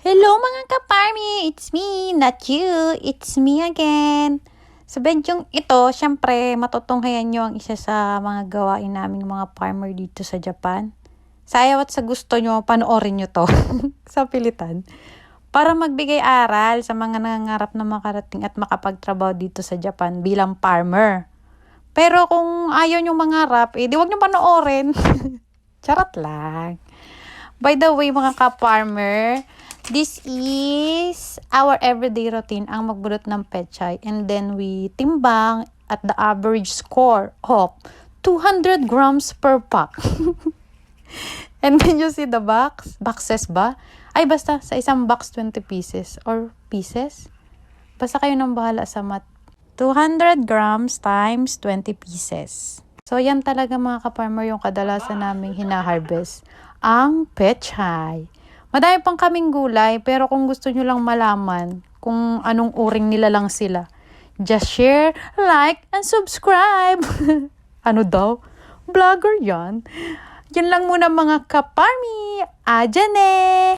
Hello mga kaparmi! It's me, not you. It's me again. Sa bedyong ito, syempre, matutunghayan nyo ang isa sa mga gawain namin mga farmer dito sa Japan. Sa ayaw at sa gusto nyo, panoorin nyo to sa pilitan. Para magbigay aral sa mga nangangarap na makarating at makapagtrabaho dito sa Japan bilang farmer. Pero kung ayaw nyo mangarap, di wag nyo panoorin. Charot lang. By the way, mga ka-farmer, this is our everyday routine, ang magbulot ng pechay. And then we timbang at the average score of 200 grams per pack. And then you see the boxes ba? Ay, basta sa isang box 20 pieces or pieces. Basta kayo nang bahala sa math. 200 grams times 20 pieces. So, yan talaga mga ka-farmer yung kadalasan naming hina-harvest. Ang pechay. Madami pang kaming gulay, pero kung gusto nyo lang malaman kung anong uring nila lang sila, just share, like, and subscribe. Ano daw? Vlogger yan. Yan lang muna mga kaparmi. Ajane!